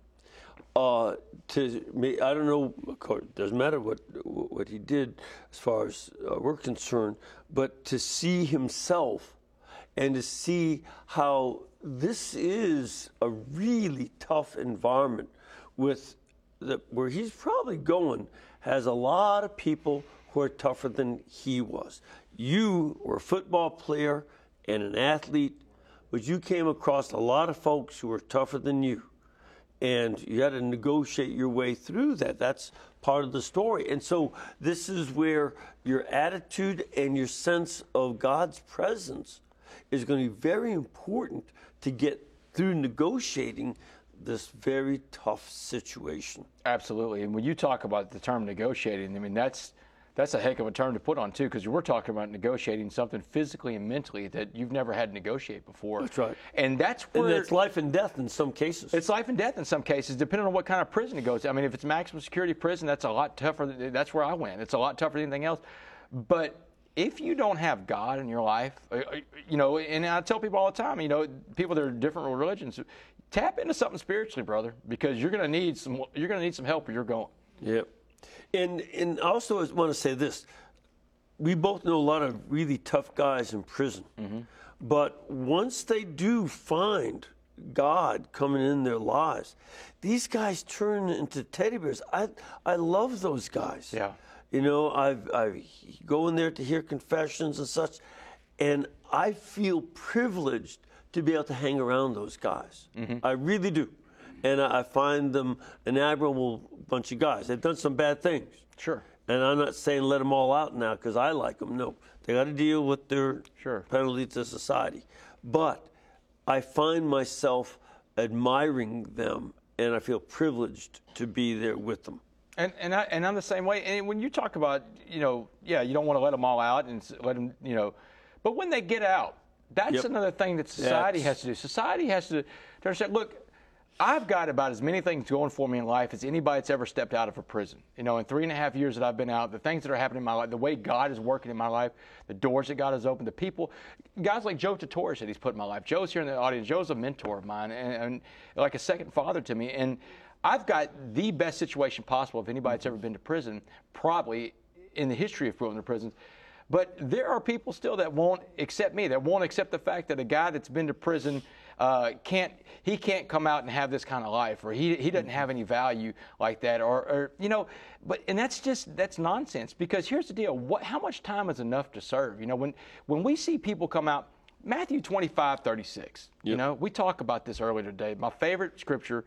A: I don't know, of course, it doesn't matter what he did as far as we're concerned, but to see himself and to see how this is a really tough environment where he's probably going has a lot of people who are tougher than he was. You were a football player and an athlete, but you came across a lot of folks who were tougher than you. And you had to negotiate your way through that. That's part of the story. And so this is where your attitude and your sense of God's presence is going to be very important to get through negotiating this very tough situation.
D: Absolutely. And when you talk about the term negotiating, I mean, that's a heck of a term to put on, too, because we're talking about negotiating something physically and mentally that you've never had to negotiate before.
A: That's right.
D: And that's where...
A: And it's life and death in some cases.
D: It's life and death in some cases, depending on what kind of prison it goes to. I mean, if it's maximum security prison, that's a lot tougher. That's where I went. It's a lot tougher than anything else. But if you don't have God in your life, you know, and I tell people all the time, you know, people that are different religions, tap into something spiritually, brother, because you're going to need some help where you're going.
A: Yep. And I also want to say this. We both know a lot of really tough guys in prison. Mm-hmm. But once they do find God coming in their lives, these guys turn into teddy bears. I love those guys.
D: Yeah.
A: You know, I go in there to hear confessions and such, and I feel privileged to be able to hang around those guys. Mm-hmm. I really do. And I find them an admirable bunch of guys. They've done some bad things.
D: Sure.
A: And I'm not saying let them all out now because I like them. No. They got to deal with their penalty to society. But I find myself admiring them, and I feel privileged to be there with them.
D: And I'm the same way. And when you talk about, you know, yeah, you don't want to let them all out and let them, you know, but when they get out, that's another thing that society has to do. Society has to understand, look, I've got about as many things going for me in life as anybody that's ever stepped out of a prison. You know, in 3.5 years that I've been out, the things that are happening in my life, the way God is working in my life, the doors that God has opened, the people, guys like Joe Torres that he's put in my life. Joe's here in the audience. Joe's a mentor of mine and like a second father to me. And I've got the best situation possible if anybody that's ever been to prison, probably in the history of going to prisons. But there are people still that won't accept me, that won't accept the fact that a guy that's been to prison can't come out and have this kind of life, or he doesn't have any value like that, or you know, and that's nonsense. Because here's the deal: how much time is enough to serve? You know, when we see people come out, Matthew 25:36. You know, we talked about this earlier today. My favorite scripture.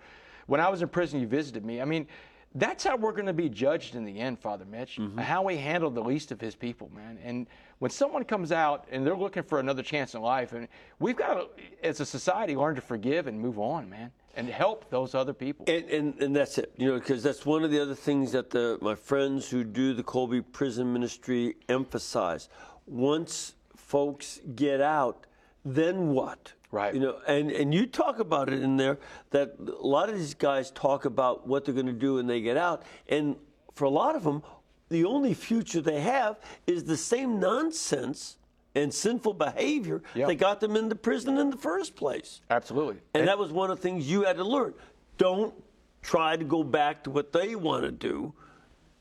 D: When I was in prison, you visited me. I mean, That's how we're going to be judged in the end, Father Mitch, how we handle the least of his people, man. And when someone comes out and they're looking for another chance in life, and we've got to, as a society, learn to forgive and move on, man, and help those other people.
A: And that's it, because that's one of the other things that my friends who do the Colby Prison Ministry emphasize. Once folks get out, then what?
D: Right.
A: And you talk about it in there that a lot of these guys talk about what they're going to do when they get out. And for a lot of them, the only future they have is the same nonsense and sinful behavior that got them into prison in the first place.
D: Absolutely.
A: And that was one of the things you had to learn. Don't try to go back to what they want to do.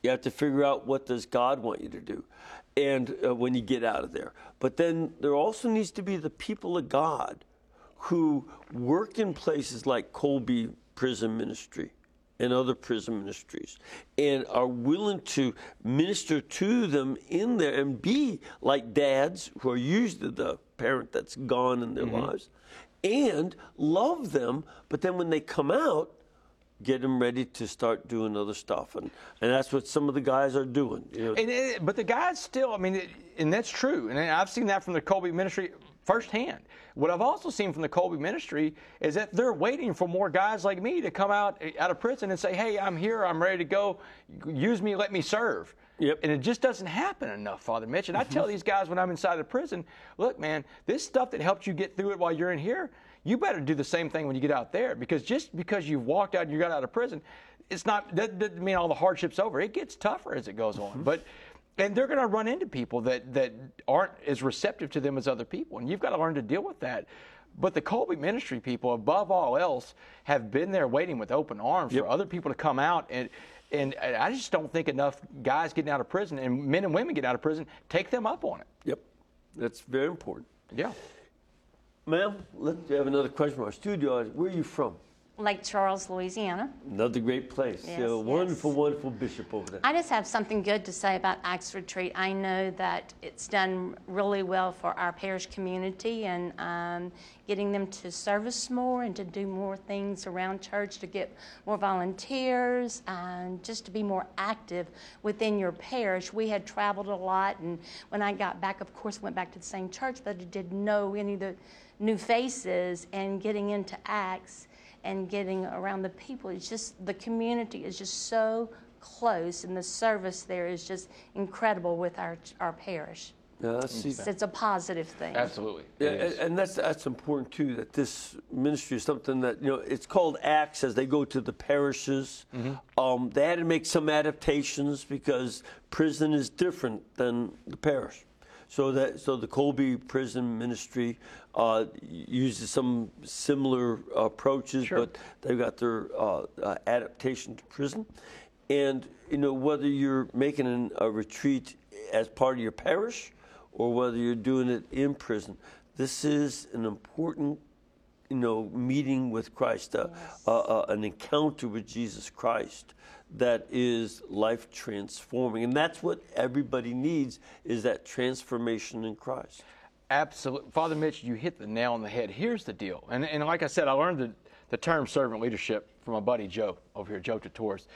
A: You have to figure out what does God want you to do. And when you get out of there. But then there also needs to be the people of God who work in places like Colby Prison Ministry and other prison ministries and are willing to minister to them in there and be like dads who are usually the parent that's gone in their lives and love them. But then when they come out, get them ready to start doing other stuff. And that's what some of the guys are doing.
D: But the guys still, and that's true. And I've seen that from the Colby Ministry firsthand. What I've also seen from the Colby Ministry is that they're waiting for more guys like me to come out of prison and say, hey, I'm here, I'm ready to go, use me, let me serve.
A: Yep.
D: And it just doesn't happen enough, Father Mitch. And I tell these guys when I'm inside the prison, look, man, this stuff that helped you get through it while you're in here, you better do the same thing when you get out there. Because just because you walked out and you got out of prison, that doesn't mean all the hardship's over. It gets tougher as it goes on. And they're going to run into people that aren't as receptive to them as other people. And you've got to learn to deal with that. But the Colby Ministry people, above all else, have been there waiting with open arms for other people to come out. And I just don't think enough guys getting out of prison and men and women getting out of prison take them up on it.
A: Yep. That's very important.
D: Yeah.
A: Ma'am, let's have another question from our studio audience. Where are you from?
H: Lake Charles, Louisiana.
A: Another great place.
H: Yes,
A: wonderful, wonderful bishop over there.
H: I just have something good to say about Acts Retreat. I know that it's done really well for our parish community and getting them to service more and to do more things around church, to get more volunteers and just to be more active within your parish. We had traveled a lot, and when I got back, of course, went back to the same church, but I didn't know any of the new faces, and getting into Acts and getting around the people. It's just, the community is just so close, and the service there is just incredible with our parish.
A: Yeah,
H: it's a positive thing.
D: Absolutely.
A: Yeah, and that's important too, that this ministry is something that, it's called Acts as they go to the parishes. They had to make some adaptations because prison is different than the parish. So the Colby Prison Ministry uses some similar approaches, but they've got their adaptation to prison. And whether you're making a retreat as part of your parish or whether you're doing it in prison, this is an important meeting with Christ, an encounter with Jesus Christ that is life transforming. And that's what everybody needs, is that transformation in Christ.
D: Absolutely. Father Mitch, you hit the nail on the head. Here's the deal. And like I said, I learned the term servant leadership from my buddy Joe over here, Joe Torres.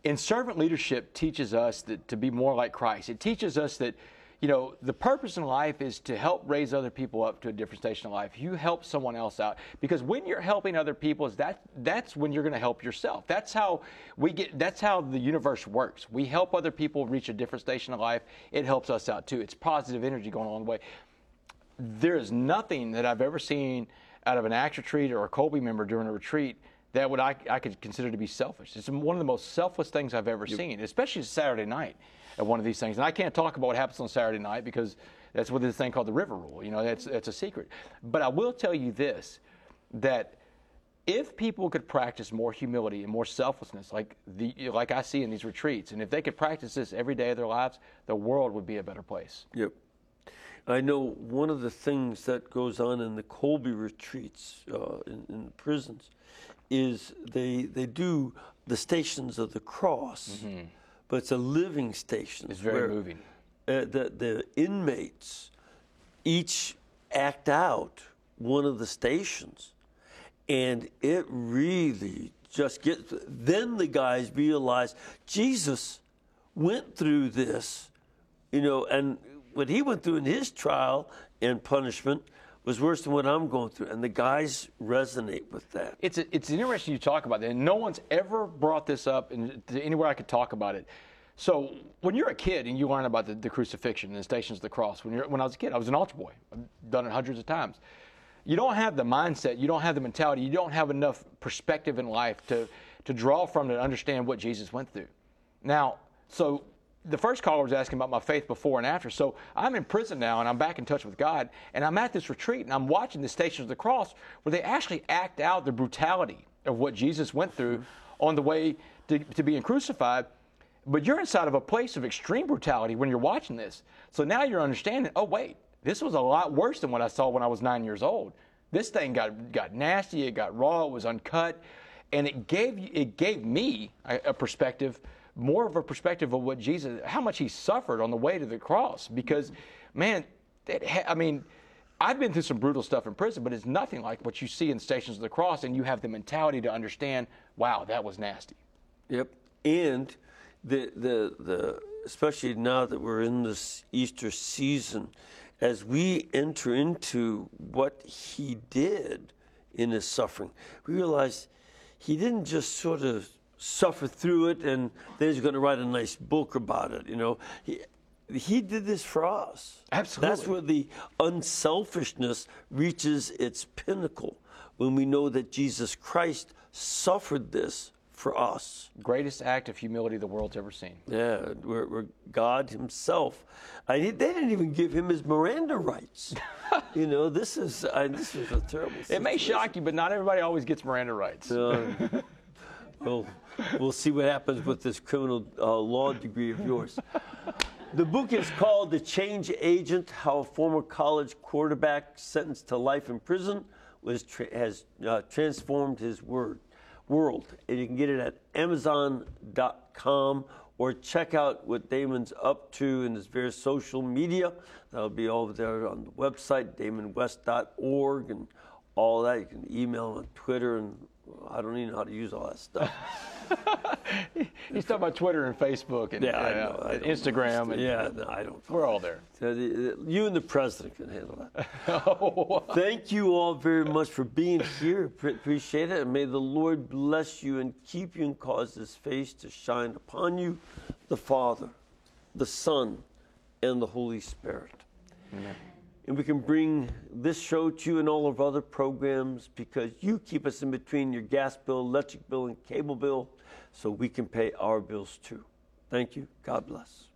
D: And servant leadership teaches us to be more like Christ. It teaches us that the purpose in life is to help raise other people up to a different station of life. You help someone else out, because when you're helping other people, that's when you're going to help yourself. That's how the universe works. We help other people reach a different station of life. It helps us out too. It's positive energy going along the way. There is nothing that I've ever seen out of an Acts retreat or a Colby member during a retreat that I could consider to be selfish. It's one of the most selfless things I've ever seen, especially Saturday night at one of these things. And I can't talk about what happens on Saturday night because that's what this thing called the River Rule. That's a secret. But I will tell you this, that if people could practice more humility and more selflessness, like I see in these retreats, and if they could practice this every day of their lives, the world would be a better place.
A: Yep. I know one of the things that goes on in the Colby retreats in the prisons is they do the Stations of the Cross, but it's a living station.
D: It's very moving.
A: The inmates each act out one of the stations, and it really just get. Then the guys realized Jesus went through this, and what he went through in his trial and punishment was worse than what I'm going through. And the guys resonate with that.
D: It's interesting you talk about that. And no one's ever brought this up anywhere I could talk about it. So when you're a kid and you learn about the crucifixion and the Stations of the Cross, when I was a kid, I was an altar boy. I've done it hundreds of times. You don't have the mindset, you don't have the mentality, you don't have enough perspective in life to draw from to understand what Jesus went through. Now, so the first caller was asking about my faith before and after. So I'm in prison now, and I'm back in touch with God, and I'm at this retreat, and I'm watching the Stations of the Cross where they actually act out the brutality of what Jesus went through on the way to being crucified. But you're inside of a place of extreme brutality when you're watching this. So now you're understanding, oh, wait, this was a lot worse than what I saw when I was 9 years old. This thing got nasty, it got raw, it was uncut, and it gave me a perspective, more of a perspective of what Jesus, how much he suffered on the way to the cross. Because, man, I've been through some brutal stuff in prison, but it's nothing like what you see in Stations of the Cross, and you have the mentality to understand, wow, that was nasty.
A: Yep, and the especially now that we're in this Easter season, as we enter into what he did in his suffering, we realize he didn't just sort of suffer through it and then he's going to write a nice book about it. He did this for us.
D: Absolutely.
A: That's where the unselfishness reaches its pinnacle, when we know that Jesus Christ suffered this for us.
D: Greatest act of humility the world's ever seen.
A: Yeah, where God himself, they didn't even give him his Miranda rights. This is a terrible situation.
D: It may shock you, but not everybody always gets Miranda rights.
A: Well, we'll see what happens with this criminal law degree of yours. The book is called The Change Agent: How a Former College Quarterback Sentenced to Life in Prison has transformed his world. And you can get it at Amazon.com, or check out what Damon's up to in his various social media. That'll be over there on the website, DamonWest.org, and all that. You can email him on Twitter, and I don't even know how to use all that stuff.
D: He's talking about Twitter and Facebook and
A: I
D: Instagram.
A: I don't.
D: We're all there.
A: You and the president can handle that. Thank you all very much for being here. Appreciate it. And may the Lord bless you and keep you and cause his face to shine upon you, the Father, the Son, and the Holy Spirit. Amen. And we can bring this show to you and all of our other programs because you keep us in between your gas bill, electric bill, and cable bill, so we can pay our bills too. Thank you. God bless.